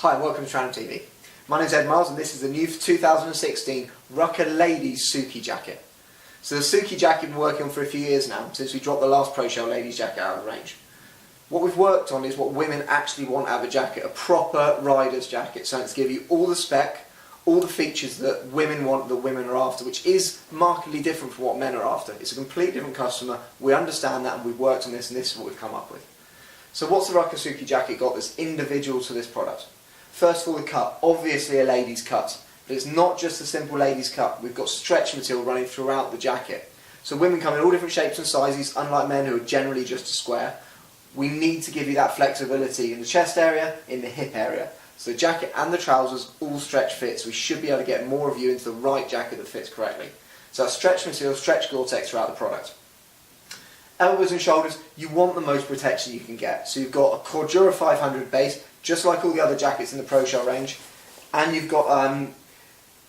Hi, welcome to Tran TV. My name is Ed Miles and this is the new 2016 RUKKA Ladies Suki jacket. So the Suki jacket we've been working on for a few years now, since we dropped the last Pro Shell Ladies jacket out of the range. What we've worked on is what women actually want out of a jacket, a proper rider's jacket, so it's to give you all the spec, all the features that women want, that women are after, which is markedly different from what men are after. It's a completely different customer, we understand that and we've worked on this and this is what we've come up with. So what's the RUKKA Suki jacket got that's individual to this product? First of all, the cut, obviously a lady's cut, but it's not just a simple lady's cut. We've got stretch material running throughout the jacket. So women come in all different shapes and sizes, unlike men who are generally just a square. We need to give you that flexibility in the chest area, in the hip area. So the jacket and the trousers all stretch fit, so we should be able to get more of you into the right jacket that fits correctly. So that's stretch material, stretch Gore-Tex throughout the product. Elbows and shoulders, you want the most protection you can get. So you've got a Cordura 500 base, just like all the other jackets in the Pro Shell range, and you've got a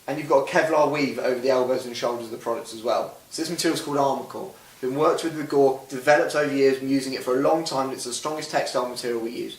Kevlar weave over the elbows and shoulders of the products as well. So this material is called Armor. Been worked with Gore, developed over years, been using it for a long time. It's the strongest textile material we use.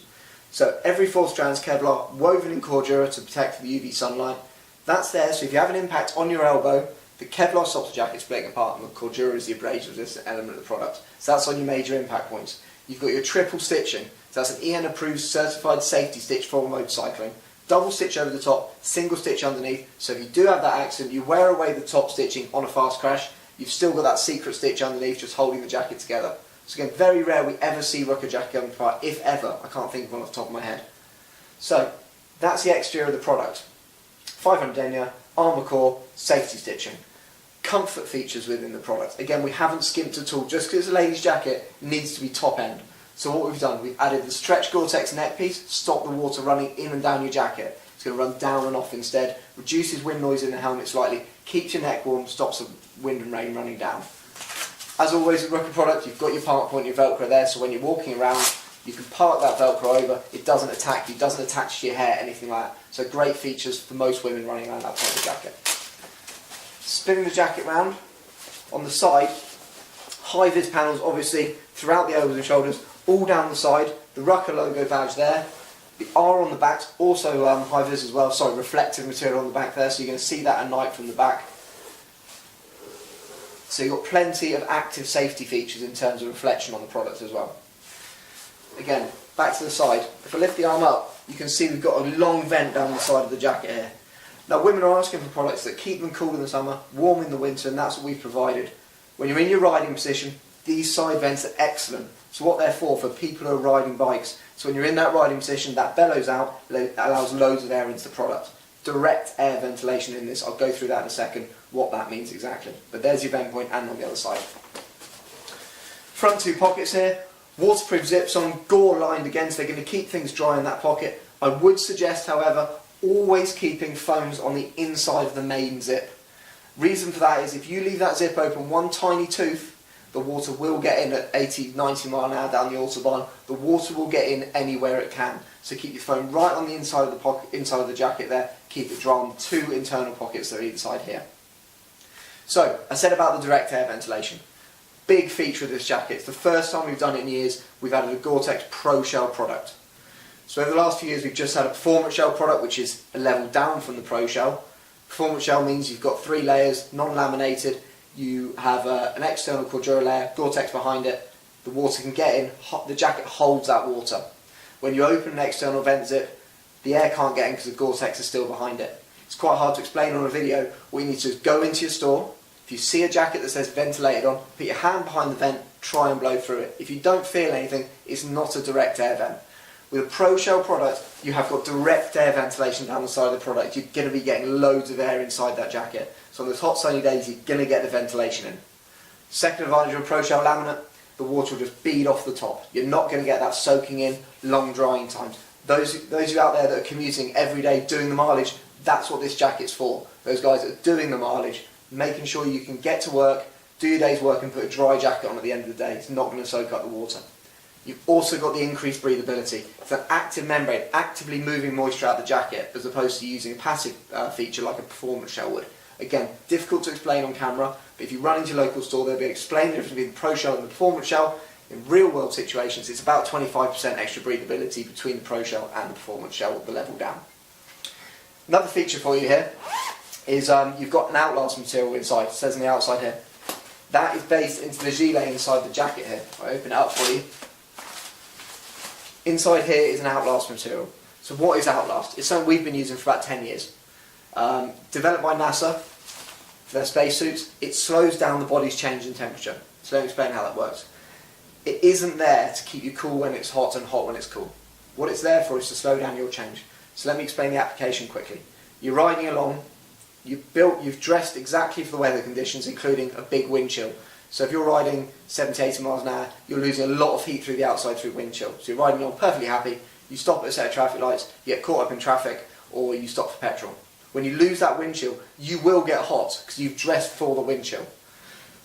So every 4 strands Kevlar, woven in Cordura to protect from the UV sunlight. That's there, so if you have an impact on your elbow, the Kevlar stops the jacket splitting apart, and the Cordura is the abrasion resistant element of the product. So that's on your major impact points. You've got your triple stitching, so that's an EN approved certified safety stitch for motorcycling. Double stitch over the top, single stitch underneath, so if you do have that accident, you wear away the top stitching on a fast crash, you've still got that secret stitch underneath just holding the jacket together. So again, very rare we ever see RUKKA jacket coming apart, if ever. I can't think of one off the top of my head. So, that's the exterior of the product. 500 denier, armour core, safety stitching. Comfort features within the product. Again, we haven't skimped at all. Just because it's a ladies' jacket, it needs to be top end. So what we've done, we've added the stretch Gore-Tex neck piece, stop the water running in and down your jacket. It's going to run down and off instead, reduces wind noise in the helmet slightly, keeps your neck warm, stops the wind and rain running down. As always with RUKKA product, you've got your park point, your Velcro there, so when you're walking around, you can park that Velcro over, it doesn't attack you, doesn't attach to your hair, anything like that. So great features for most women running around that part of the jacket. Spinning the jacket round, on the side, high-vis panels obviously throughout the elbows and shoulders, all down the side, the RUKKA logo badge there, the R on the back, also high-vis as well, sorry, reflective material on the back there, so you're going to see that at night from the back. So you've got plenty of active safety features in terms of reflection on the product as well. Again, back to the side, if I lift the arm up, you can see we've got a long vent down the side of the jacket here. Now women are asking for products that keep them cool in the summer, warm in the winter, and that's what we've provided. When you're in your riding position, these side vents are excellent. So what they're for people who are riding bikes. So when you're in that riding position, that bellows out, allows loads of air into the product. Direct air ventilation in this, I'll go through that in a second, what that means exactly. But there's your vent point and on the other side. Front 2 pockets here, waterproof zips on, Gore lined again, so they're going to keep things dry in that pocket. I would suggest, however, always keeping foams on the inside of the main zip. Reason for that is if you leave that zip open one tiny tooth, the water will get in at 80, 90 mile an hour down the autobahn. The water will get in anywhere it can. So keep your foam right on the inside of the pocket, inside of the jacket there. Keep it dry on 2 internal pockets that are either side here. So, I said about the direct air ventilation. Big feature of this jacket. It's the first time we've done it in years. We've added a Gore-Tex Pro Shell product. So over the last few years we've just had a Performance Shell product, which is a level down from the Pro Shell. Performance Shell means you've got 3 layers, non-laminated. You have an external Cordura layer, Gore-Tex behind it. The water can get in, the jacket holds that water. When you open an external vent zip, the air can't get in because the Gore-Tex is still behind it. It's quite hard to explain on a video. What you need to do is go into your store. If you see a jacket that says ventilated on, put your hand behind the vent, try and blow through it. If you don't feel anything, it's not a direct air vent. With a Pro Shell product, you have got direct air ventilation down the side of the product. You're going to be getting loads of air inside that jacket. So on those hot sunny days, you're going to get the ventilation in. Second advantage of a Pro Shell laminate, the water will just bead off the top. You're not going to get that soaking in, long drying times. Those of you out there that are commuting every day, doing the mileage, that's what this jacket's for. Those guys that are doing the mileage, making sure you can get to work, do your day's work and put a dry jacket on at the end of the day. It's not going to soak up the water. You've also got the increased breathability. It's an active membrane, actively moving moisture out of the jacket, as opposed to using a passive feature like a Performance Shell would. Again, difficult to explain on camera, but if you run into your local store, they'll be explaining the difference between the Pro Shell and the Performance Shell. In real world situations, it's about 25% extra breathability between the Pro Shell and the Performance Shell with the level down. Another feature for you here is you've got an Outlast material inside. It says on the outside here. That is based into the gilet inside the jacket here. I open it up for you. Inside here is an Outlast material. So what is Outlast? It's something we've been using for about 10 years. Developed by NASA for their spacesuits. It slows down the body's change in temperature. So let me explain how that works. It isn't there to keep you cool when it's hot and hot when it's cool. What it's there for is to slow down your change. So let me explain the application quickly. You're riding along, you've dressed exactly for the weather conditions, including a big wind chill. So if you're riding 70, 80 miles an hour, you're losing a lot of heat through the outside through wind chill. So you're riding along perfectly happy, you stop at a set of traffic lights, you get caught up in traffic, or you stop for petrol. When you lose that wind chill, you will get hot because you've dressed for the wind chill.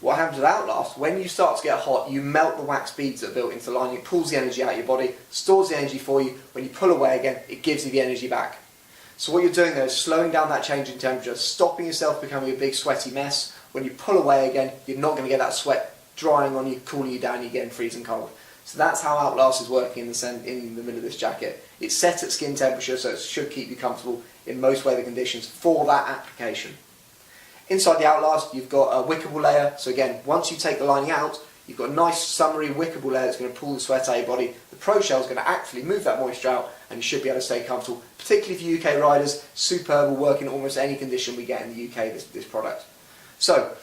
What happens with Outlast, when you start to get hot, you melt the wax beads that are built into the lining, it pulls the energy out of your body, stores the energy for you. When you pull away again, it gives you the energy back. So what you're doing there is slowing down that change in temperature, stopping yourself becoming a big sweaty mess. When you pull away again, you're not going to get that sweat drying on you, cooling you down, you're getting freezing cold. So that's how Outlast is working in the middle of this jacket. It's set at skin temperature, so it should keep you comfortable in most weather conditions for that application. Inside the Outlast, you've got a wickable layer. So again, once you take the lining out, you've got a nice summery wickable layer that's going to pull the sweat out of your body. The Pro Shell is going to actually move that moisture out, and you should be able to stay comfortable, particularly for UK riders. Superb, will work in almost any condition we get in the UK, this product. So,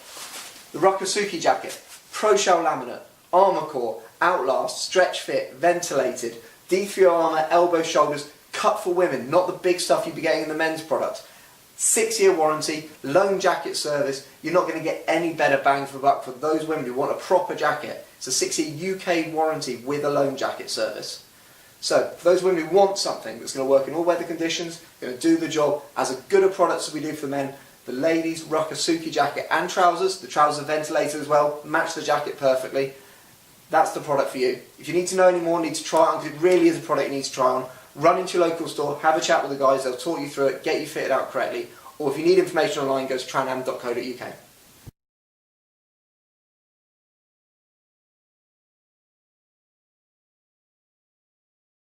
the RUKKA Suki jacket, Pro Shell laminate, armour core, Outlast, stretch fit, ventilated, D3 armour, elbow, shoulders, cut for women, not the big stuff you'd be getting in the men's product. 6-year warranty, loan jacket service. You're not going to get any better bang for the buck for those women who want a proper jacket. It's a 6-year UK warranty with a loan jacket service. So, for those women who want something that's going to work in all weather conditions, going to do the job as a good a product as we do for men, the ladies' RUKKA Suki jacket and trousers, the trousers are ventilated as well, match the jacket perfectly. That's the product for you. If you need to know any more, need to try it on, because it really is a product you need to try on, run into your local store, have a chat with the guys, they'll talk you through it, get you fitted out correctly, or if you need information online, go to tranam.co.uk.